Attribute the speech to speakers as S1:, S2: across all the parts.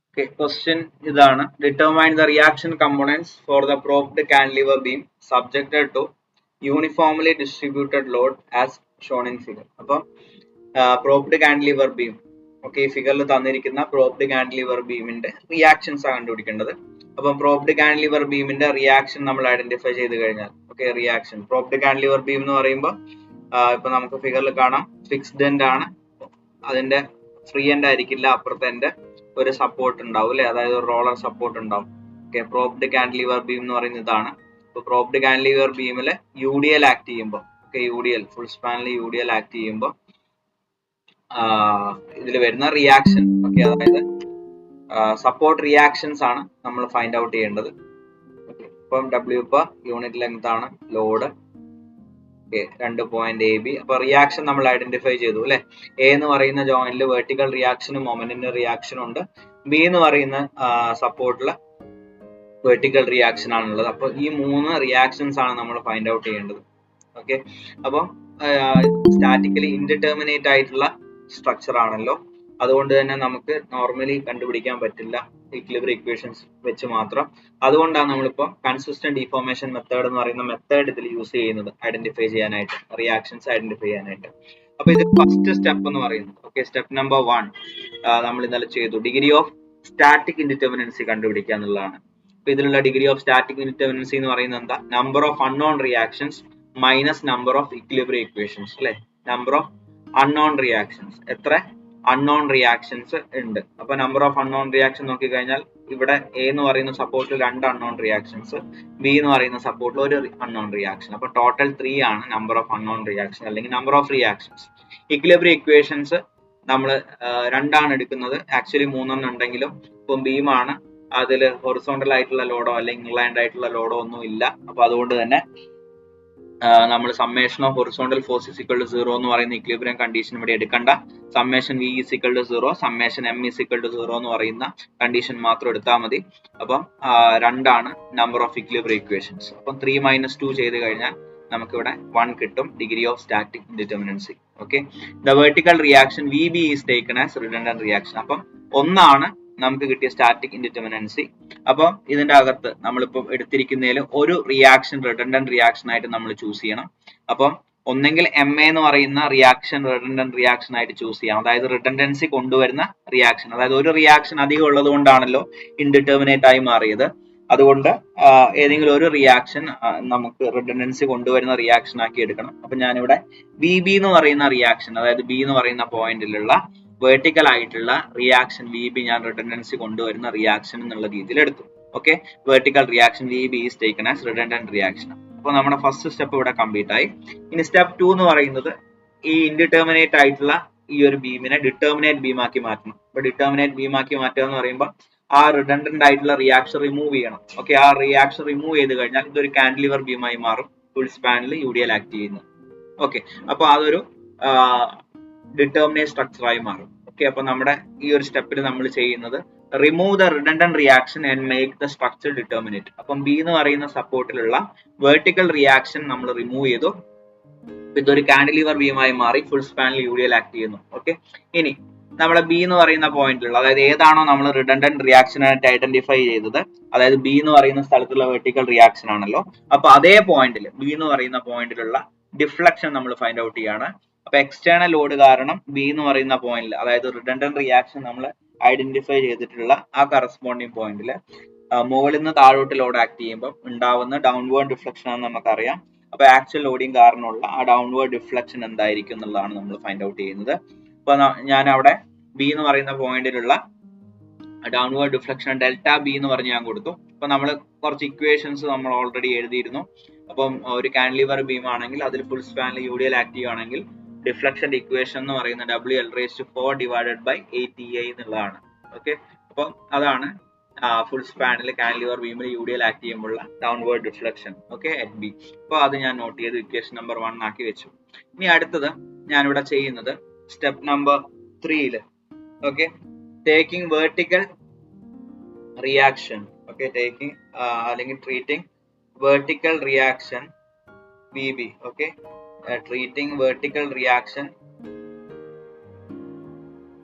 S1: Okay, question ഇതാണ്. Determine the reaction components for the propped cantilever beam subjected to uniformly distributed load as shown in figure. അപ്പം propped cantilever beam, okay, ഫിഗറിൽ തന്നിരിക്കുന്ന propped cantilever beamന്റെ reactions ആണ് കണ്ടുപിടിക്കേണ്ടത്. അപ്പം propped cantilever beamന്റെ reaction നമ്മൾ identify ചെയ്ത് കഴിഞ്ഞാൽ, okay, reaction propped cantilever beam എന്ന് പറയുമ്പോൾ ഇപ്പൊ നമുക്ക് ഫിഗറിൽ കാണാം, ഫിക്സ്ഡ് എൻഡ് ആണ്, അതിന്റെ ഫ്രീ എൻഡ് ആയിരിക്കില്ല, അപ്പുറത്തെ എൻഡ് ഒരു സപ്പോർട്ട് ഉണ്ടാവും അല്ലെ, അതായത് ഒരു റോളർ സപ്പോർട്ട് ഉണ്ടാവും. ഓക്കെ, പ്രോപ്ഡ് കാന്റിലിവർ ബീം എന്ന് പറയുന്നത് ഇതാണ്. ഇപ്പൊ പ്രോപ്ഡ് കാന്റിലിവർ ബീമിൽ UDL ആക്ട് ചെയ്യുമ്പോൾ, ഓക്കെ, UDL ഫുൾ സ്പാനിൽ UDL ആക്ട് ചെയ്യുമ്പോൾ ഇതിൽ വരുന്ന റിയാക്ഷൻ, ഓക്കെ, അതായത് സപ്പോർട്ട് റിയാക്ഷൻസ് ആണ് നമ്മൾ ഫൈൻഡ് ഔട്ട് ചെയ്യേണ്ടത്. ഇപ്പം W per യൂണിറ്റ് ലെങ്ത് ആണ് ലോഡ്, 2 പോയിന്റ് AB. അപ്പൊ റിയാക്ഷൻ നമ്മൾ ഐഡന്റിഫൈ ചെയ്തു അല്ലെ. എ എന്ന് പറയുന്ന ജോയിന്റിൽ വെർട്ടിക്കൽ റിയാക്ഷനും മൊമെന്റിന്റെ റിയാക്ഷനും ഉണ്ട്. ബി എന്ന് പറയുന്ന സപ്പോർട്ടില് വെർട്ടിക്കൽ റിയാക്ഷൻ ആണുള്ളത്. അപ്പൊ ഈ 3 റിയാക്ഷൻസ് ആണ് നമ്മൾ ഫൈൻഡ് ഔട്ട് ചെയ്യേണ്ടത്. ഓക്കെ, അപ്പം സ്റ്റാറ്റിക്കലി ഇൻഡിറ്റർമിനേറ്റ് ആയിട്ടുള്ള സ്ട്രക്ചർ ആണല്ലോ, അതുകൊണ്ട് തന്നെ നമുക്ക് നോർമലി കണ്ടുപിടിക്കാൻ പറ്റില്ല ഇക്വിലിബ്രിയം ഇക്വേഷൻസ് വെച്ച് മാത്രം. അതുകൊണ്ടാണ് നമ്മളിപ്പോ കൺസിസ്റ്റന്റ് ഡീഫോർമേഷൻ മെത്തേഡ് എന്ന് പറയുന്ന മെത്തേഡ് ഇതിൽ യൂസ് ചെയ്യുന്നത്, ഐഡന്റിഫൈ ചെയ്യാനായിട്ട്, റിയാക്ഷൻസ് ഐഡന്റിഫൈ ചെയ്യാനായിട്ട്. അപ്പൊ ഇത് ഫസ്റ്റ് സ്റ്റെപ്പ് എന്ന് പറയുന്നത്. ഓക്കെ, സ്റ്റെപ്പ് നമ്പർ 1 നമ്മൾ ഇന്നലെ ചെയ്തു, ഡിഗ്രി ഓഫ് സ്റ്റാറ്റിക് ഇൻഡിറ്റർമിനൻസി കണ്ടുപിടിക്കുക എന്നുള്ളതാണ്. അപ്പൊ ഇതിലുള്ള ഡിഗ്രി ഓഫ് സ്റ്റാറ്റിക് ഇൻഡിറ്റർമിനൻസി എന്ന് പറയുന്നത് എന്താ? Number of unknown reactions minus number of equilibrium equations അല്ലെ. നമ്പർ ഓഫ് അൺനോൺ റിയാക്ഷൻസ്, എത്ര അൺനോൺ റിയാക്ഷൻസ് ഉണ്ട്. അപ്പൊ നമ്പർ ഓഫ് അൺനോൺ റിയാക്ഷൻ നോക്കി കഴിഞ്ഞാൽ ഇവിടെ എ എന്ന് പറയുന്ന സപ്പോർട്ടിൽ 2 അൺനോൺ റിയാക്ഷൻസ്, ബി എന്ന് പറയുന്ന സപ്പോർട്ടിൽ 1 അൺനോൺ റിയാക്ഷൻ. അപ്പൊ ടോട്ടൽ 3 ആണ് നമ്പർ ഓഫ് അൺനോൺ റിയാക്ഷൻ അല്ലെങ്കിൽ number of reactions. Equilibrium equations നമ്മൾ 2 എടുക്കുന്നത്, ആക്ച്വലി 3 ഉണ്ടെങ്കിലും ഇപ്പം ബീമാണ്, അതിൽ ഹൊറിസോണ്ടൽ ആയിട്ടുള്ള ലോഡോ അല്ലെങ്കിൽ ഇൻക്ലൈൻഡ് ആയിട്ടുള്ള ലോഡോ ഒന്നും ഇല്ല. അപ്പൊ അതുകൊണ്ട് തന്നെ നമ്മൾ summation of horizontal force is equal to 0 എന്ന് പറയുന്ന ഇക്വിലിബ്രിയം കണ്ടീഷൻ ഇവിടെ എടുക്കണ്ട. Summation V is equal to 0, summation M is equal to 0 എന്ന് പറയുന്ന കണ്ടീഷൻ മാത്രം എടുത്താൽ മതി. അപ്പം 2 ആണ് നമ്പർ ഓഫ് ഇക്വിലിബ്രിയം ഇക്വേഷൻസ്. അപ്പം 3 - 2 ചെയ്ത് കഴിഞ്ഞാൽ നമുക്ക് ഇവിടെ 1 കിട്ടും, degree of static indeterminacy. Okay, the vertical reaction VB is taken as redundant reaction. അപ്പം 1 ആണ് നമുക്ക് കിട്ടിയ സ്റ്റാറ്റിക് ഇൻഡിറ്റർമിനൻസി. അപ്പം ഇതിന്റെ അകത്ത് നമ്മളിപ്പം എടുത്തിരിക്കുന്നതിൽ ഒരു റിയാക്ഷൻ റിഡൻഡന്റ് റിയാക്ഷൻ ആയിട്ട് നമ്മൾ ചൂസ് ചെയ്യണം. അപ്പം ഒന്നെങ്കിൽ MA എന്ന് പറയുന്ന റിയാക്ഷൻ റിഡൻഡന്റ് റിയാക്ഷൻ ആയിട്ട് ചൂസ് ചെയ്യാം, അതായത് റിഡൻഡൻസി കൊണ്ടുവരുന്ന റിയാക്ഷൻ, അതായത് ഒരു റിയാക്ഷൻ അധികം ഉള്ളത് കൊണ്ടാണല്ലോ ഇൻഡിറ്റർമിനേറ്റ് ആയി മാറിയത്. അതുകൊണ്ട് ഏതെങ്കിലും ഒരു റിയാക്ഷൻ നമുക്ക് റിഡൻഡൻസി കൊണ്ടുവരുന്ന റിയാക്ഷൻ ആക്കി എടുക്കണം. അപ്പൊ ഞാനിവിടെ VB എന്ന് പറയുന്ന റിയാക്ഷൻ, അതായത് B എന്ന് പറയുന്ന പോയിന്റിലുള്ള വെർട്ടിക്കൽ ആയിട്ടുള്ള റിയാക്ഷൻ VB ഞാൻ റിഡൻഡൻസി കൊണ്ടുവരുന്ന റിയാക്ഷൻ എന്നുള്ള രീതിയിൽ എടുത്തു. Okay, vertical reaction VB is taken as redundant reaction. അപ്പോൾ നമ്മുടെ ഫസ്റ്റ് സ്റ്റെപ്പ് ഇവിടെ കംപ്ലീറ്റ് ആയി. ഇനി സ്റ്റെപ്പ് 2 എന്ന് പറയുന്നത് ഈ ഇൻഡിറ്റർമിനേറ്റ് ആയിട്ടുള്ള ഈ ഒരു ബീമിനെ ഡിറ്റർമിനേറ്റ് ബീം ആക്കി മാറ്റണം. അപ്പൊ ഡിറ്റർമിനേറ്റ് ബീം ആക്കി മാറ്റുക എന്ന് പറയുമ്പോൾ ആ റിഡൻഡന്റ് ആയിട്ടുള്ള റിയാക്ഷൻ റിമൂവ് ചെയ്യണം. ഓക്കെ, ആ റിയാക്ഷൻ റിമൂവ് ചെയ്ത് കഴിഞ്ഞാൽ ഇതൊരു കാന്റിലിവർ ബീമായി മാറും, ഫുൾ സ്പാനിൽ UDL ആക്ട് ചെയ്യുന്നത്. ഓക്കെ, അപ്പൊ അതൊരു ഡിറ്റർമിനേറ്റ് സ്ട്രക്ചർ ആയി മാറും. ഓക്കെ, അപ്പൊ നമ്മുടെ ഈ ഒരു സ്റ്റെപ്പിൽ നമ്മൾ ചെയ്യുന്നത് remove the redundant reaction and make the structure determinate. അപ്പം B എന്ന് പറയുന്ന സപ്പോർട്ടിലുള്ള വെർട്ടിക്കൽ റിയാക്ഷൻ നമ്മൾ റിമൂവ് ചെയ്തു, ഇതൊരു കാന്റിലിവർ ബീമായി മാറി, ഫുൾ സ്പാനിൽ UDL ആക്ട് ചെയ്യുന്നു. ഓക്കെ, ഇനി നമ്മുടെ B എന്ന് പറയുന്ന പോയിന്റിലുള്ള, അതായത് ഏതാണോ നമ്മൾ റിഡൻഡന്റ് റിയാക്ഷൻ ആയിട്ട് ഐഡന്റിഫൈ ചെയ്തത്, അതായത് B എന്ന് പറയുന്ന സ്ഥലത്തുള്ള വെർട്ടിക്കൽ റിയാക്ഷൻ ആണല്ലോ, അപ്പൊ അതേ പോയിന്റിൽ B എന്ന് പറയുന്ന പോയിന്റിലുള്ള ഡിഫ്ലക്ഷൻ നമ്മൾ ഫൈൻഡ് ഔട്ട് ചെയ്യാണ്. അപ്പൊ എക്സ്റ്റേണൽ ലോഡ് കാരണം B എന്ന് പറയുന്ന പോയിന്റിൽ, അതായത് റിഡൻഡന്റ് റിയാക്ഷൻ നമ്മൾ ഐഡന്റിഫൈ ചെയ്തിട്ടുള്ള ആ കറസ്പോണ്ടിങ് പോയിന്റിൽ മുകളിൽ നിന്ന് താഴോട്ട് ലോഡ് ആക്ട് ചെയ്യുമ്പോൾ ഉണ്ടാവുന്ന ഡൗൺവേർഡ് ഡിഫ്ലക്ഷൻ ആണെന്ന് നമുക്കറിയാം. അപ്പൊ ആക്ച്വൽ ലോഡിങ് കാരണമുള്ള ആ ഡൗൺവേർഡ് ഡിഫ്ലക്ഷൻ എന്തായിരിക്കും എന്നുള്ളതാണ് നമ്മൾ ഫൈൻഡ് ഔട്ട് ചെയ്യുന്നത്. അപ്പൊ ഞാൻ അവിടെ B എന്ന് പറയുന്ന പോയിന്റിലുള്ള ഡൗൺവേർഡ് ഡിഫ്ലക്ഷൻ ഡെൽറ്റ B എന്ന് പറഞ്ഞ് ഞാൻ കൊടുത്തു. അപ്പൊ നമ്മൾ കുറച്ച് ഇക്വേഷൻസ് നമ്മൾ ഓൾറെഡി എഴുതിയിരുന്നു. അപ്പം ഒരു കാന്റിലിവർ ബീം ആണെങ്കിൽ അതിൽ ഫുൾ സ്പാനിൽ UDL ആക്റ്റീവ് ആണെങ്കിൽ ഡിഫ്ലക്ഷന്റെ ഇക്വേഷൻ എന്ന് പറയുന്ന WL⁴ ഡിവൈഡഡ് ബൈ 8EI എന്നുള്ളതാണ്. ഓക്കെ, അപ്പം അതാണ് ഫുൾ സ്പാനിൽ കാന്റിലിവർ ബീമിൽ UDL ആക്ട് ചെയ്യുമ്പോഴുള്ള downward deflection. Okay, at B. അപ്പൊ അത് ഞാൻ നോട്ട് ചെയ്ത് ഇക്വേഷൻ നമ്പർ 1 ആക്കി വെച്ചു. ഇനി അടുത്തത് ഞാനിവിടെ ചെയ്യുന്നത് step number 3 okay, taking vertical reaction, okay, taking അല്ലെങ്കിൽ treating vertical reaction VB, okay, treating vertical reaction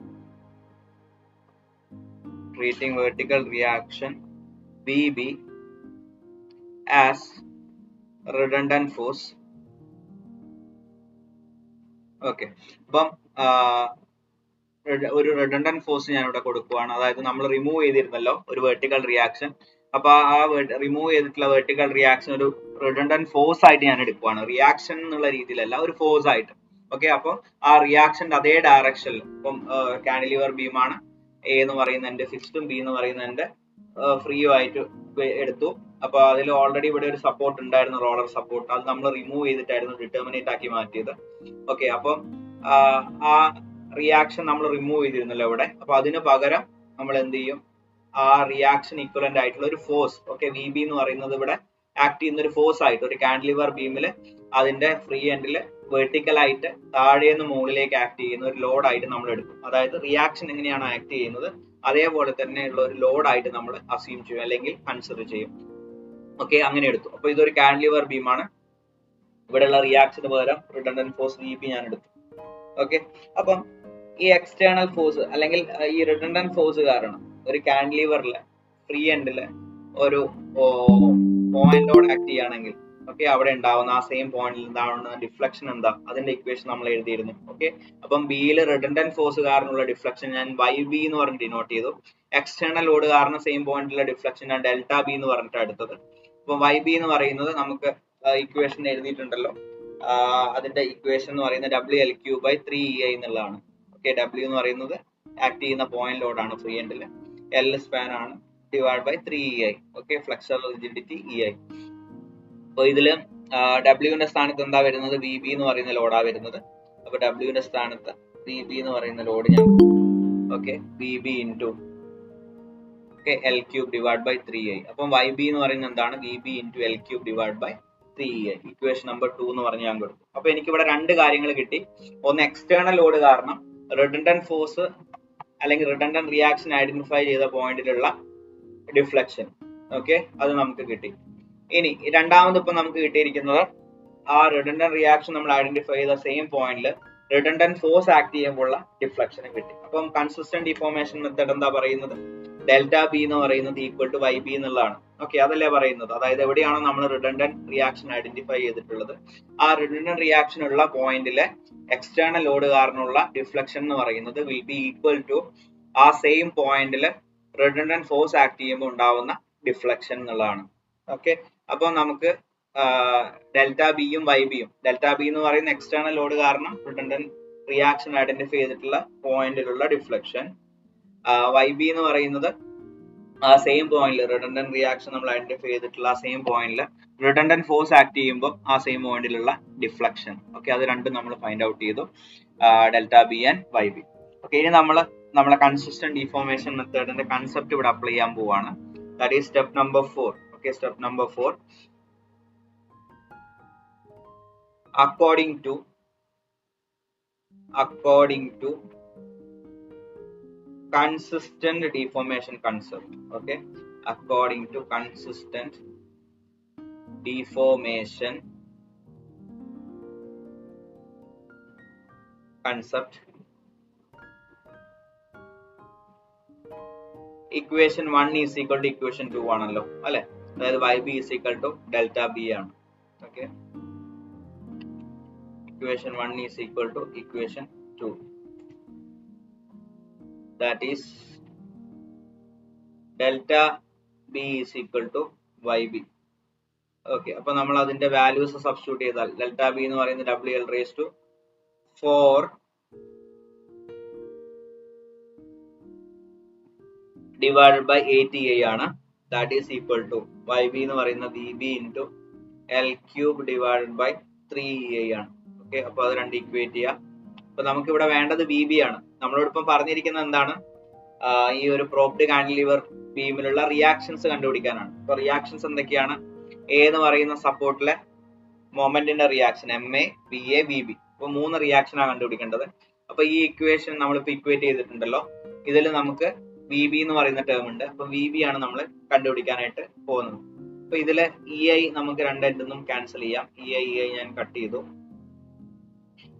S1: treating vertical reaction VB as redundant force. Okay, അപ്പം ഒരു റിഡണ്ടന്റ് ഫോഴ്സ് ഞാൻ ഇവിടെ കൊടുക്കുവാണ്. അതായത് നമ്മൾ റിമൂവ് ചെയ്തിരുന്നല്ലോ ഒരു വെർട്ടിക്കൽ റിയാക്ഷൻ. അപ്പൊ ആ റിമൂവ് ചെയ്തിട്ടുള്ള വെർട്ടിക്കൽ റിയാക്ഷൻ ഒരു റിഡണ്ടന്റ് ഫോഴ്സ് ആയിട്ട് ഞാൻ എടുക്കുവാണ്. റിയാക്ഷൻ എന്നുള്ള രീതിയിലല്ല, ഒരു ഫോഴ്സ് ആയിട്ട്. ഓക്കെ, അപ്പൊ ആ റിയാക്ഷന്റെ അതേ ഡയറക്ഷനിൽ, ഇപ്പം കാന്റിലിവർ ബീം ആണ്, എ എന്ന് പറയുന്നതിന്റെ ഫിക്സ്ഡും ബി എന്ന് പറയുന്നതിന്റെ ഫ്രീയും ആയിട്ട് എടുത്തു. അപ്പൊ അതിൽ ഓൾറെഡി ഇവിടെ ഒരു സപ്പോർട്ട് ഉണ്ടായിരുന്നു, റോളർ സപ്പോർട്ട്. അത് നമ്മൾ റിമൂവ് ചെയ്തിട്ടായിരുന്നു ഡിറ്റർമിനേറ്റ് ആക്കി മാറ്റിയത്. ഓക്കെ, അപ്പം ആ റിയാക്ഷൻ നമ്മൾ റിമൂവ് ചെയ്തിരുന്നല്ലോ ഇവിടെ. അപ്പൊ അതിന് പകരം നമ്മൾ എന്ത് ചെയ്യും, ആ റിയാക്ഷൻ ഇക്വലന്റ് ആയിട്ടുള്ള ഒരു ഫോഴ്സ്, ഓക്കെ, വി ബി എന്ന് പറയുന്നത് ഇവിടെ ആക്ട് ചെയ്യുന്ന ഒരു ഫോഴ്സ് ആയിട്ട് ഒരു കാന്റിലിവർ ബീമിൽ അതിന്റെ ഫ്രീ എൻഡിൽ വെർട്ടിക്കൽ ആയിട്ട് താഴേന്ന് മുകളിലേക്ക് ആക്ട് ചെയ്യുന്ന ഒരു ലോഡ് ആയിട്ട് നമ്മൾ എടുക്കും. അതായത് റിയാക്ഷൻ എങ്ങനെയാണ് ആക്ട് ചെയ്യുന്നത് അതേപോലെ തന്നെയുള്ള ഒരു ലോഡ് ആയിട്ട് നമ്മൾ അസ്യൂം ചെയ്യും അല്ലെങ്കിൽ കൺസിഡർ ചെയ്യും. ഓക്കെ, അങ്ങനെ എടുത്തു. അപ്പൊ ഇതൊരു കാന്റിലിവർ ബീമാണ്. ഇവിടെയുള്ള റിയാക്ഷന് പകരം റിഡണ്ടന്റ് ഫോഴ്സ് വി ബി ഞാൻ എടുത്തു. ഓക്കെ, അപ്പം ഈ എക്സ്റ്റേണൽ ഫോഴ്സ് അല്ലെങ്കിൽ ഈ റിഡണ്ടന്റ് ഫോഴ്സ് കാരണം ഒരു കാന്റിലിവറിലെ ഫ്രീ എൻഡില് ഒരു പോയിന്റോട് ആക്ട് ചെയ്യുകയാണെങ്കിൽ, ഓക്കെ, അവിടെ ഉണ്ടാവുന്ന ആ സെയിം പോയിന്റിൽ ഉണ്ടാവുന്ന ഡിഫ്ലക്ഷൻ എന്താ, അതിന്റെ ഇക്വേഷൻ നമ്മൾ എഴുതിയിരുന്നു. ഓക്കെ, അപ്പം ബിയിൽ റിഡണ്ടന്റ് ഫോഴ്സ് കാരണമുള്ള ഡിഫ്ലക്ഷൻ ഞാൻ വൈ ബി എന്ന് പറഞ്ഞ് ഡിനോട്ട് ചെയ്തു. എക്സ്റ്റേണൽ ലോഡ് കാരണം സെയിം പോയിന്റിലുള്ള ഡിഫ്ലക്ഷൻ ഞാൻ ഡെൽറ്റ ബി എന്ന് പറഞ്ഞിട്ട് എടുത്തത്. അപ്പൊ വൈ ബി എന്ന് പറയുന്നത് നമുക്ക് ഇക്വേഷൻ എഴുതിയിട്ടുണ്ടല്ലോ, അതിന്റെ ഇക്വേഷൻ എന്ന് പറയുന്നത് WL3/3EI എന്നുള്ളതാണ്. ഓക്കെ, W എന്ന് പറയുന്നത് ആക്ട് ചെയ്യുന്ന പോയിന്റ് ലോഡ് ആണ് ഫ്രീ എൻഡിൽ, L സ്പാൻ ആണ്, divide by 3EI. Okay, flexural rigidity EI. അപ്പൊ ഇതില് ഡബ്ല്യുവിന്റെ സ്ഥാനത്ത് എന്താ വരുന്നത്, വി ബി എന്ന് പറയുന്ന ലോഡാ വരുന്നത്. അപ്പൊ ഡബ്ല്യുവിന്റെ സ്ഥാനത്ത് വി ബി എന്ന് പറയുന്ന ലോഡ് ഞാൻ, okay, V B into L³ divide by 3EI. അപ്പം വൈ ബി എന്ന് പറയുന്നത് എന്താണ്, V B into L³ divide by 3EI. Equation number 2 എന്ന് പറഞ്ഞ് ഞാൻ കൊടുത്തു. അപ്പൊ എനിക്ക് ഇവിടെ രണ്ട് കാര്യങ്ങൾ കിട്ടി. ഒന്ന്, എക്സ്റ്റേണൽ ലോഡ് കാരണം റിഡണ്ടന്റ് ഫോഴ്സ് അല്ലെങ്കിൽ റിഡണ്ടന്റ് റിയാക്ഷൻ ഐഡന്റിഫൈ ചെയ്ത പോയിന്റിലുള്ള ഡിഫ്ലക്ഷൻ. ഓക്കെ, അത് നമുക്ക് കിട്ടി. ഇനി രണ്ടാമത് ഇപ്പൊ നമുക്ക് കിട്ടിയിരിക്കുന്നത് ആ റിഡണ്ടന്റ് റിയാക്ഷൻ നമ്മൾ ഐഡന്റിഫൈ ചെയ്ത സെയിം പോയിന്റിൽ റിഡണ്ടന്റ് ഫോഴ്സ് ആക്ട് ചെയ്യുമ്പോൾ ഡിഫ്ലക്ഷനും കിട്ടി. അപ്പം കൺസിസ്റ്റന്റ് ഡിഫോർമേഷൻ മെത്തേഡ് എന്താ പറയുന്നത്, ഡെൽറ്റ ബി എന്ന് പറയുന്നത് ഈക്വൽ ടു വൈ ബി എന്നുള്ളതാണ്. ഓക്കെ, അതല്ലേ പറയുന്നത്. അതായത് എവിടെയാണോ നമ്മൾ റിഡണ്ടന്റ് റിയാക്ഷൻ ഐഡന്റിഫൈ ചെയ്തിട്ടുള്ളത് ആ റിഡണ്ടന്റ് റിയാക്ഷൻ ഉള്ള പോയിന്റിലെ എക്സ്റ്റേണൽ ലോഡ് കാരണമുള്ള ഡിഫ്ലക്ഷൻ എന്ന് പറയുന്നത് വിൽ ബി ഈക്വൽ ടു ആ സെയിം പോയിന്റിൽ റിഡണ്ടന്റ് ഫോഴ്സ് ആക്ട് ചെയ്യുമ്പോൾ ഉണ്ടാവുന്ന ഡിഫ്ലക്ഷൻ എന്നുള്ളതാണ്. ഓക്കെ, അപ്പോൾ നമുക്ക് ഡെൽറ്റ ബിയും വൈ ബിയും, ഡെൽറ്റ ബി എന്ന് പറയുന്ന എക്സ്റ്റേണൽ ലോഡ് കാരണം റിഡണ്ടന്റ് റിയാക്ഷൻ ഐഡന്റിഫൈ ചെയ്തിട്ടുള്ള പോയിന്റിലുള്ള ഡിഫ്ലക്ഷൻ, വൈ ബി എന്ന് പറയുന്നത് ആ സെയിം പോയിന്റിൽ റിഡണ്ടന്റ് റിയാക്ഷൻ നമ്മൾ ഐഡന്റിഫൈ ചെയ്തിട്ടുള്ള ആ സെയിം പോയിന്റിൽ റിഡണ്ടന്റ് ഫോഴ്സ് ആക്ട് ചെയ്യുമ്പോൾ ആ സെയിം പോയിന്റിലുള്ള ഡിഫ്ലക്ഷൻ. ഓക്കെ, അത് രണ്ടും നമ്മൾ ഫൈൻഡ് ഔട്ട് ചെയ്തു, delta B and Y B. Okay, ഇനി നമ്മളെ കൺസിസ്റ്റന്റ് ഡിഫോർമേഷൻ മെത്തേഡിന്റെ കൺസെപ്റ്റ് ഇവിടെ അപ്ലൈ ചെയ്യാൻ പോവാണ്. That is step number 4. Okay, step number 4. according to consistent deformation concept. Okay, according to consistent deformation concept, equation 1 is equal to equation 2 ആണല്ലോ അല്ലെ, അതായത് yb is equal to delta b ആണ്. Okay, equation 1 is equal to equation 2, that is delta b is equal to yb. Okay, അപ്പൊ നമ്മൾ അതിന്റെ values substitute ചെയ്താൽ delta B എന്ന് പറയുന്നത് WL⁴ ഡിവൈഡഡ് ബൈ 8EI ആണ്. That is equal to YB എന്ന് പറയുന്നത് VB into L³ divided by 3EI ആണ്. ഓക്കെ, അപ്പൊ അത് രണ്ട് ഇക്വേറ്റ് ചെയ്യാം. അപ്പൊ നമുക്ക് ഇവിടെ വേണ്ടത് VB ആണ്. നമ്മളോട് ഇപ്പം പറഞ്ഞിരിക്കുന്നത് എന്താണ്, ഈ ഒരു പ്രോപ്ഡ് കാന്റിലിവർ ബീമിലുള്ള റിയാക്ഷൻസ് കണ്ടുപിടിക്കാനാണ്. അപ്പൊ റിയാക്ഷൻസ് എന്തൊക്കെയാണ്, എ എന്ന് പറയുന്ന സപ്പോർട്ടിലെ മൊമെന്റിന്റെ റിയാക്ഷൻ MA, VA, VB. അപ്പൊ 3 റിയാക്ഷനാണ് കണ്ടുപിടിക്കേണ്ടത്. അപ്പൊ ഈ ഇക്വേഷൻ നമ്മളിപ്പോ ഇക്വേറ്റ് ചെയ്തിട്ടുണ്ടല്ലോ, ഇതിൽ നമുക്ക് VB എന്ന് പറയുന്ന ടേം ഉണ്ട്. അപ്പൊ VB ആണ് നമ്മൾ കണ്ടുപിടിക്കാനായിട്ട് പോകുന്നത്. അപ്പൊ ഇതില് EI നമുക്ക് രണ്ടെണ്ണം ക്യാൻസൽ ചെയ്യാം. EI ഞാൻ കട്ട് ചെയ്തു.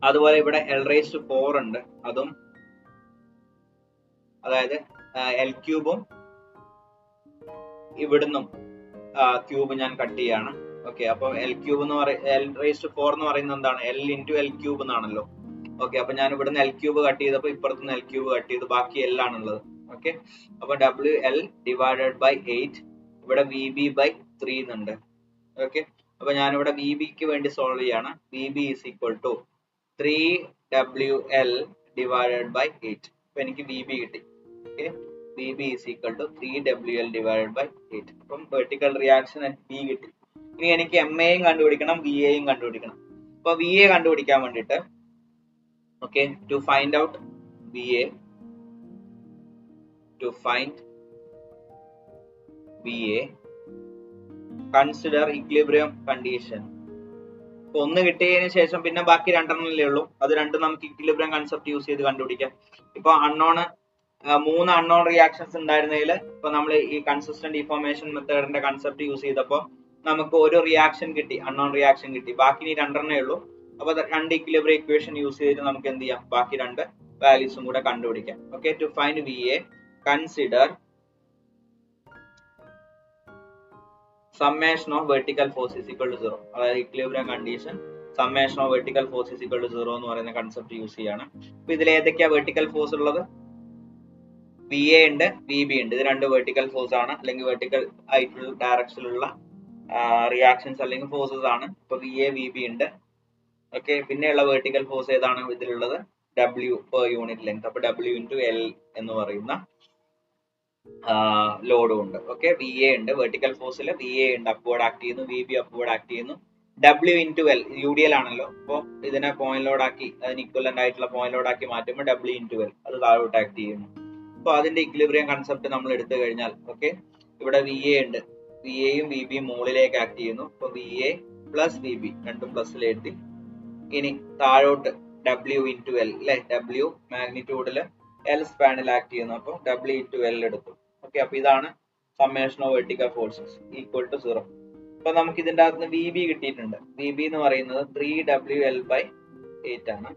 S1: അതുപോലെ ഇവിടെ L⁴ ഉണ്ട്, അതായത് എൽ ക്യൂബും ഇവിടുന്നും ക്യൂബ് ഞാൻ കട്ട് ചെയ്യാണ്. ഓക്കെ, അപ്പൊ എൽ ക്യൂബ് എന്ന് L⁴ എന്ന് പറയുന്നത് എന്താണ്? L into L ക്യൂബ് എന്നാണല്ലോ. ഓക്കെ, അപ്പൊ ഞാൻ ഇവിടുന്ന് എൽ ക്യൂബ് കട്ട് ചെയ്തപ്പോൾ ഇപ്പുറത്തുനിന്ന് എൽ ക്യൂബ് കട്ട് ചെയ്ത് ബാക്കി L ആണുള്ളത്. ഓക്കെ, അപ്പൊ WL ഡിവൈഡഡ് ബൈ 8, ഇവിടെ VB/3 എന്നുണ്ട്. ഓക്കെ, അപ്പൊ ഞാനിവിടെ VB ക്ക് വേണ്ടി സോൾവ് ചെയ്യാണ്. VB is equal to 3WL divided by 8. അപ്പൊ എനിക്ക് VB കിട്ടി. Okay, VB is equal to 3WL divided by 8. അപ്പം വെർട്ടിക്കൽ റിയാക്ഷൻ അറ്റ് B കിട്ടി. ഇനി എനിക്ക് MA യും കണ്ടുപിടിക്കണം, VA യും കണ്ടുപിടിക്കണം. അപ്പൊ VA കണ്ടുപിടിക്കാൻ വേണ്ടിയിട്ട് okay, to find out VA, consider equilibrium condition. ഇപ്പൊ ഒന്ന് കിട്ടിയതിന് ശേഷം പിന്നെ ബാക്കി രണ്ടെണ്ണല്ലേ ഉള്ളൂ. അത് രണ്ടും നമുക്ക് ഇക്വിലിബ്രിയം കൺസെപ്റ്റ് യൂസ് ചെയ്ത് കണ്ടുപിടിക്കാം. ഇപ്പൊ മൂന്ന് അൺനോൺ റിയാക്ഷൻസ് ഉണ്ടായിരുന്നതിൽ ഇപ്പൊ നമ്മൾ ഈ കൺസിസ്റ്റന്റ് ഡിഫോർമേഷൻ മെത്തേഡിന്റെ കൺസെപ്റ്റ് യൂസ് ചെയ്തപ്പോൾ നമുക്ക് ഒരു റിയാക്ഷൻ കിട്ടി, അൺനോൺ റിയാക്ഷൻ കിട്ടി. ബാക്കി ഇനി രണ്ടെണ്ണേ ഉള്ളൂ. അപ്പൊ രണ്ട് ഇക്വിലിബ്രിയം ഇക്വേഷൻ യൂസ് ചെയ്ത് നമുക്ക് എന്ത് ചെയ്യാം? ബാക്കി രണ്ട് വാല്യൂസും കൂടെ കണ്ടുപിടിക്കാം. Okay, to find VA, consider summation of vertical force is equal to 0. അതായത് equilibrium condition summation of vertical force is equal to 0 എന്ന് പറയുന്ന കൺസെപ്റ്റ് യൂസ് ചെയ്യാണ്. അപ്പൊ ഇതിൽ ഏതൊക്കെയാ വെർട്ടിക്കൽ ഫോഴ്സ് ഉള്ളത്? VA ഉണ്ട്, VB ഉണ്ട്. ഇത് രണ്ട് വെർട്ടിക്കൽ ഫോഴ്സ് ആണ്, അല്ലെങ്കിൽ വെർട്ടിക്കൽ ആയിട്ടുള്ള ഡയറക്ഷനിലുള്ള റിയാക്ഷൻസ് അല്ലെങ്കിൽ ഫോഴ്സസ് ആണ്. ഇപ്പൊ VA VB ഉണ്ട്. ഓക്കെ, പിന്നെയുള്ള വെർട്ടിക്കൽ ഫോഴ്സ് ഏതാണ് ഇതിലുള്ളത്? W per unit length. അപ്പൊ W into L എന്ന് പറയുന്ന ലോഡും ഉണ്ട്. ഓക്കെ, VA ഉണ്ട്, വെർട്ടിക്കൽ ഫോഴ്സിൽ VA ഉണ്ട്, അപ്വേർഡ് ആക്ട് ചെയ്യുന്നു. VB അപ്വേർഡ് ആക്ട് ചെയ്യുന്നു. W into L UDL ആണല്ലോ. അപ്പോൾ ഇതിനെ പോയിന്റ് ലോഡ് ആക്കി, അതിന് ഇക്വലന്റ് ആയിട്ടുള്ള പോയിന്റ് ലോഡ് ആക്കി മാറ്റുമ്പോൾ W into L അത് താഴോട്ട് ആക്ട് ചെയ്യുന്നു. അപ്പൊ അതിന്റെ ഇക്വിലിബ്രിയം കൺസെപ്റ്റ് നമ്മൾ എടുത്തു കഴിഞ്ഞാൽ ഓക്കെ, ഇവിടെ VA ഉണ്ട്, VA യും VB യും മുകളിലേക്ക് ആക്ട് ചെയ്യുന്നു. അപ്പൊ VA പ്ലസ് VB രണ്ടും പ്ലസ്സിൽ എഴുതി. ഇനി താഴോട്ട് W into L അല്ലെ, W മാഗ്നിറ്റ്യൂഡില് L സ്പാനിൽ ആക്ട് ചെയ്യുന്നു. അപ്പൊ W into L എടുത്തു. ഓക്കെ, അപ്പൊ ഇതാണ് summation of vertical forces equal to 0. അപ്പൊ നമുക്ക് ഇതിന്റെ അകത്ത് VB കിട്ടിയിട്ടുണ്ട്. VB എന്ന് പറയുന്നത് 3WL/8 ആണ്,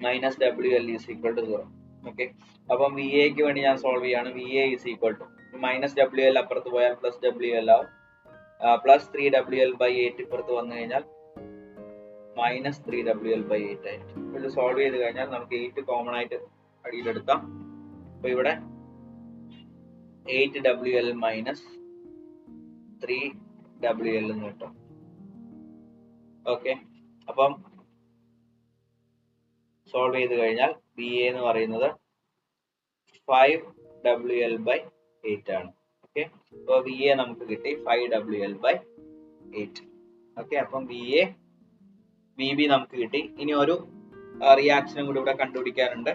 S1: minus WL is equal to 0. Okay, അപ്പം VA ക്ക് വേണ്ടി ഞാൻ സോൾവ് ചെയ്യാണ്. VA is equal to minus WL അപ്പുറത്ത് പോയാൽ പ്ലസ് WL ആവും, പ്ലസ് 3WL/8 ഇപ്പുറത്ത് വന്നു കഴിഞ്ഞാൽ മൈനസ് 3WL/8 ആയിട്ട്. ഇത് സോൾവ് ചെയ്ത് കഴിഞ്ഞാൽ നമുക്ക് 8 കോമൺ ആയിട്ട് അടിയിലെടുക്കാം. അപ്പൊ ഇവിടെ 8WL മൈനസ് 3WL എന്ന് കിട്ടും. ഓക്കെ, അപ്പം സോൾവ് ചെയ്ത് കഴിഞ്ഞാൽ VA എന്ന് പറയുന്നത് 5WL/8 ആണ്. ഓക്കെ, അപ്പോൾ VA നമുക്ക് കിട്ടി 5WL/8. ഓക്കെ, അപ്പം VA VB നമുക്ക് കിട്ടി. ഇനി ഒരു റിയാക്ഷനും കൂടി ഇവിടെ കണ്ടുപിടിക്കാനുണ്ട്.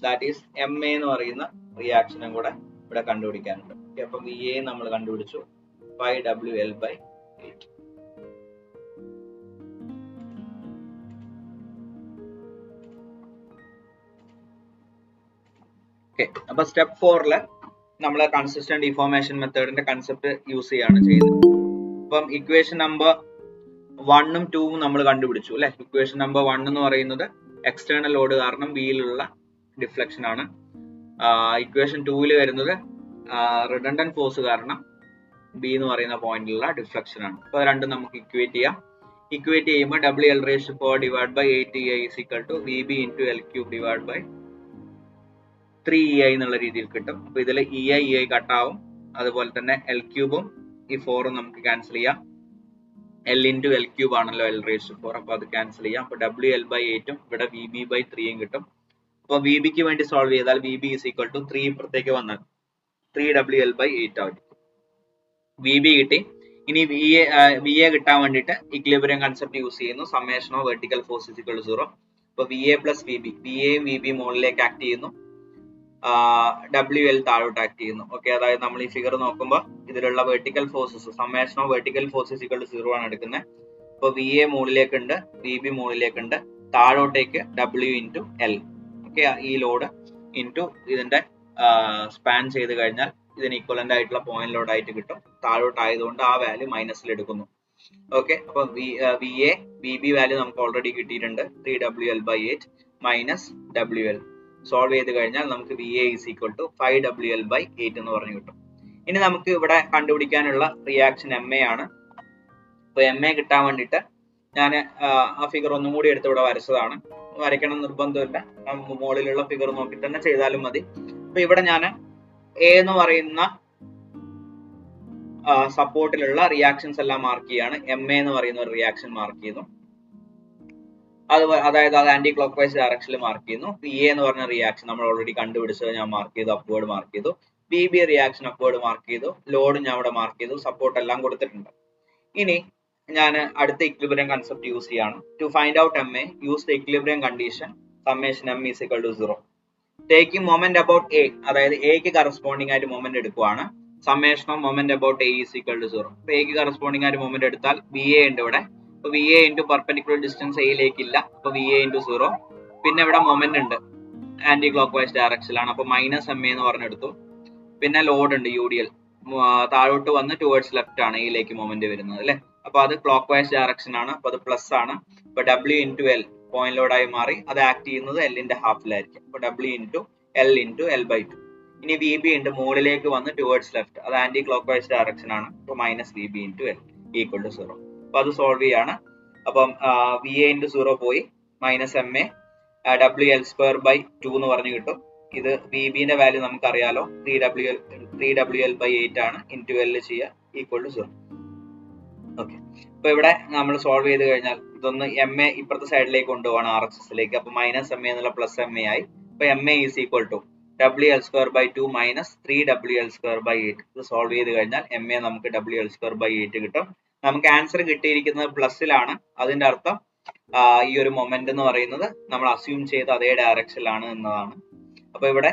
S1: ദാറ്റ് ഈസ് MA എന്ന് പറയുന്ന റിയാക്ഷനും കൂടെ ഇവിടെ കണ്ടുപിടിക്കാനുണ്ട്. അപ്പം VA നമ്മൾ കണ്ടുപിടിച്ചു 5WL/8. ഓക്കെ, അപ്പൊ സ്റ്റെപ്പ് 4 നമ്മൾ കൺസിസ്റ്റന്റ് ഡിഫോർമേഷൻ മെത്തേഡിന്റെ കൺസെപ്റ്റ് യൂസ് ചെയ്യാണ് ചെയ്യുന്നത്. അപ്പം ഇക്വേഷൻ നമ്പർ 1ഉം 2ഉം നമ്മൾ കണ്ടുപിടിച്ചു അല്ലെ. ഇക്വേഷൻ നമ്പർ 1 എന്ന് പറയുന്നത് എക്സ്റ്റേണൽ ലോഡ് കാരണം ബിയിലുള്ള ഡിഫ്ലക്ഷൻ ആണ്. ഇക്വേഷൻ 2ൽ വരുന്നത് റിഡണ്ടന്റ് ഫോഴ്സ് കാരണം ബി എന്ന് പറയുന്ന പോയിന്റിലുള്ള ഡിഫ്ലക്ഷൻ ആണ്. അപ്പൊ രണ്ടും നമുക്ക് ഇക്വേറ്റ് ചെയ്യാം. ഇക്വേറ്റ് ചെയ്യുമ്പോൾ WL⁴ divide by 8EI is equal to VB into L³ divide by 3EI എന്നുള്ള രീതിയിൽ കിട്ടും. അപ്പൊ ഇതിൽ EI കട്ടാവും, അതുപോലെ തന്നെ L³ ഈ 4ഉം നമുക്ക് ക്യാൻസൽ ചെയ്യാം. L into L³ ആണല്ലോ L⁴, അപ്പൊ അത് ക്യാൻസൽ ചെയ്യാം. അപ്പൊ WL/8ഉം ഇവിടെ VB/3ഉം കിട്ടും. അപ്പൊ VB ക്ക് വേണ്ടി സോൾവ് ചെയ്താൽ VB is equal to 3 ഇപ്പുറത്തേക്ക് വന്നാൽ 3WL/8 ആവും. VB കിട്ടി. ഇനി VA കിട്ടാൻ വേണ്ടിയിട്ട് ഇക്വിലിബ്രിയം കൺസെപ്റ്റ് യൂസ് ചെയ്യുന്നു. Summation of vertical force is equal to 0. അപ്പൊ VA പ്ലസ് VB, VA യും VB മുകളിലേക്ക് ആക്ട് ചെയ്യുന്നു, WL താഴോട്ട് ആക്ട് ചെയ്യുന്നു. ഓക്കെ, അതായത് നമ്മൾ ഈ ഫിഗർ നോക്കുമ്പോൾ ഇതിലുള്ള vertical forces summation of vertical force is equal to 0 ആണ് എടുക്കുന്നത്. അപ്പൊ VA മുകളിലേക്കുണ്ട്, VB മുകളിലേക്കുണ്ട്, താഴോട്ടേക്ക് W into L. Okay, ഈ ലോഡ് ഇൻറ്റു ഇതിന്റെ സ്പാൻ ചെയ്ത് കഴിഞ്ഞാൽ ഇതിന് ഈക്വലന്റ് ആയിട്ടുള്ള പോയിന്റ് ലോഡ് ആയിട്ട് കിട്ടും. താഴോട്ട് ആയതുകൊണ്ട് ആ വാല്യൂ മൈനസിൽ എടുക്കുന്നു. ഓക്കെ, അപ്പൊ VA VB വാല്യൂ നമുക്ക് ഓൾറെഡി കിട്ടിയിട്ടുണ്ട് 3WL/8 മൈനസ് WL. സോൾവ് ചെയ്ത് കഴിഞ്ഞാൽ നമുക്ക് VA is equal to 5WL/8 എന്ന് പറഞ്ഞു കിട്ടും. ഇനി നമുക്ക് ഇവിടെ കണ്ടുപിടിക്കാനുള്ള റിയാക്ഷൻ MA ആണ്. അപ്പൊ MA കിട്ടാൻ വേണ്ടിയിട്ട് ഞാൻ ആ ഫിഗർ ഒന്നും കൂടി എടുത്ത് ഇവിടെ വരച്ചതാണ്. വരയ്ക്കണം നിർബന്ധമില്ല, മുകളിലുള്ള ഫിഗർ നോക്കി തന്നെ ചെയ്താലും മതി. അപ്പൊ ഇവിടെ ഞാൻ A എന്ന് പറയുന്ന സപ്പോർട്ടിലുള്ള റിയാക്ഷൻസ് എല്ലാം മാർക്ക് ചെയ്യാണ്. MA എന്ന് പറയുന്ന ഒരു റിയാക്ഷൻ മാർക്ക് ചെയ്യുന്നു. അതായത് അത് ആന്റി ക്ലോക്ക് വൈസ് ഡയറക്ഷനിൽ മാർക്ക് ചെയ്യുന്നു. VA എന്ന് പറഞ്ഞ റിയാക്ഷൻ നമ്മൾ ഓൾറെഡി കണ്ടുപിടിച്ചത് ഞാൻ മാർക്ക് ചെയ്തു, അപ്വേർഡ് മാർക്ക് ചെയ്തു. VB റിയാക്ഷൻ അപ്വേർഡ് മാർക്ക് ചെയ്തു. ലോഡ് ഞാൻ ഇവിടെ മാർക്ക് ചെയ്തു. സപ്പോർട്ട് എല്ലാം കൊടുത്തിട്ടുണ്ട്. ഇനി ഞാൻ അടുത്ത ഇക്വിലിബ്രിയം കൺസെപ്റ്റ് യൂസ് ചെയ്യാണ്. To find out MA, use the equilibrium condition summation M is equal to 0. Taking moment about A, അതായത് എക്ക് കറസ്പോണ്ടിങ് ആയിട്ട് മൊമെന്റ് എടുക്കുവാണ്. Summation of moment about A is equal to 0. അപ്പൊ എക്ക് കറസ്പോണ്ടിങ് ആയിട്ട് moment എടുത്താൽ VA ഉണ്ട് ഇവിടെ. അപ്പൊ VA ഇൻറ്റു പെർപെൻഡിക്കുലർ ഡിസ്റ്റൻസ് എയിലേക്ക് ഇല്ല, അപ്പൊ VA ഇൻറ്റു 0. പിന്നെ ഇവിടെ മൊമെന്റ് ഉണ്ട്, ആന്റി ക്ലോക്ക് വൈസ് ഡയറക്ഷനിലാണ്, അപ്പൊ -MA എന്ന് പറഞ്ഞെടുത്തു. പിന്നെ ലോഡ് ഉണ്ട് UDL, താഴോട്ട് വന്ന് ടുവേർഡ്സ് ലെഫ്റ്റ് ആണ് എയിലേക്ക് മൊമെന്റ് വരുന്നത് അല്ലെ. അപ്പൊ അത് ക്ലോക്ക് വൈസ് ഡയറക്ഷൻ ആണ്, അപ്പൊ അത് പ്ലസ് ആണ്. അപ്പൊ W ഇൻറ്റു L പോയിന്റ് ലോഡായി മാറി, അത് ആക്ട് ചെയ്യുന്നത് L-ന്റെ ഹാഫിലായിരിക്കും. അപ്പൊ W into L into L/2. ഇനി VB ഉണ്ട്, മുകളിലേക്ക് വന്ന് ടുവേർഡ്സ് ലെഫ്റ്റ്, അത് ആന്റി ക്ലോക്ക് വൈസ് ഡയറക്ഷൻ ആണ്. അപ്പൊ -VB into L equal to 0. അപ്പൊ അത് സോൾവ് ചെയ്യാണ്. അപ്പം VA ഇൻറ്റു 0 പോയി, -MA WL²/2 എന്ന് പറഞ്ഞു കിട്ടും. ഇത് VB-ന്റെ വാല്യൂ നമുക്കറിയാലോ, 3WL/8 ആണ്. ഇൻറ്റു L ചെയ്യുക, ഈക്വൽ ടു 0. ഓക്കെ, അപ്പൊ ഇവിടെ നമ്മൾ സോൾവ് ചെയ്ത് കഴിഞ്ഞാൽ ഇതൊന്ന് MA ഇപ്പുറത്തെ സൈഡിലേക്ക് കൊണ്ടുപോകണം, RHSലേക്ക്. അപ്പൊ -MA എന്നുള്ള +MA ആയി. അപ്പൊ MA is equal to WL²/2 - 3WL²/8. ഇത് സോൾവ് ചെയ്ത് കഴിഞ്ഞാൽ MA നമുക്ക് WL²/8 കിട്ടും. നമുക്ക് ആൻസർ കിട്ടിയിരിക്കുന്നത് പ്ലസിലാണ്. അതിന്റെ അർത്ഥം ഈ ഒരു മൊമെന്റ് എന്ന് പറയുന്നത് നമ്മൾ അസ്യൂം ചെയ്ത അതേ ഡയറക്ഷനിലാണ് എന്നതാണ്. അപ്പൊ ഇവിടെ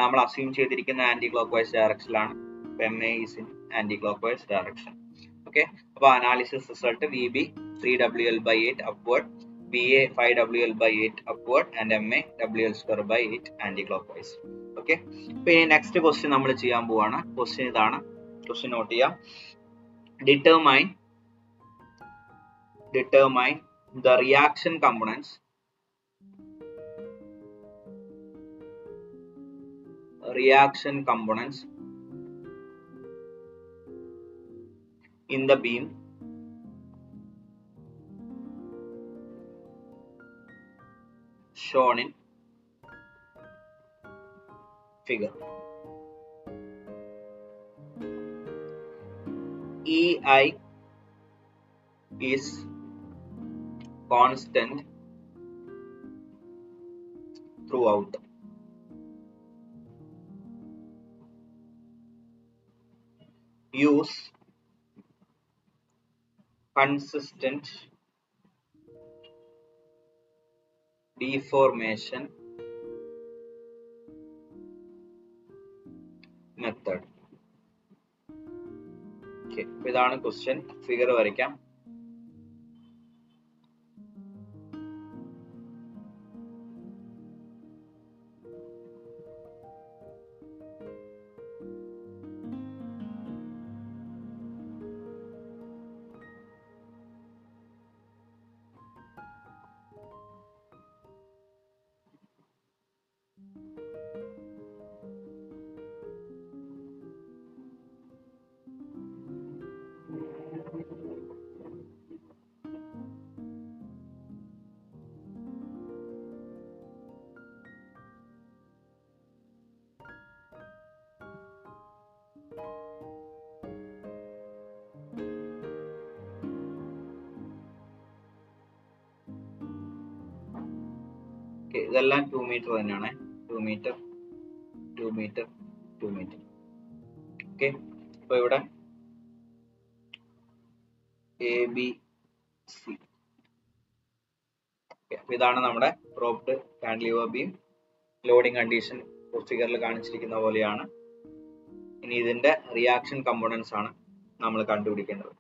S1: നമ്മൾ അസ്യൂം ചെയ്തിരിക്കുന്ന ആന്റി ക്ലോക്ക് വൈസ് ഡയറക്ഷനിലാണ്. MA is in anticlockwise direction. Okay, അപ്പൊ analysis result VB 3WL/8 upward, VA 5WL/8 upward and MA WL²/8 anticlockwise. Okay, അപ്പൊ ഇനി നെക്സ്റ്റ് ക്വസ്റ്റ്യൻ നമ്മൾ ചെയ്യാൻ പോവാണ്. ക്വസ്റ്റ്യൻ ഇതാണ്, ക്വസ്റ്റ്യൻ നോട്ട് ചെയ്യാം. Determine the reaction components in the beam shown in figure. EI is constant throughout. Use consistent deformation method. Okay, ഇതാണ് question. Figure വരയ്ക്കാം. ഇതെല്ലാം 2 മീറ്റർ തന്നെയാണ്. 2 മീറ്റർ 2 മീറ്റർ 2 മീറ്റർ. ഓക്കെ, അപ്പൊ ഇവിടെ ABC. ഇതാണ് നമ്മുടെ പ്രോപ്ഡ് കാന്റിലിവർ ബീം. ലോഡിംഗ് കണ്ടീഷൻ ഫിഗറിൽ കാണിച്ചിരിക്കുന്ന പോലെയാണ്. ഇനി ഇതിന്റെ റിയാക്ഷൻ കമ്പോണൻസ് ആണ് നമ്മൾ കണ്ടുപിടിക്കേണ്ടത്.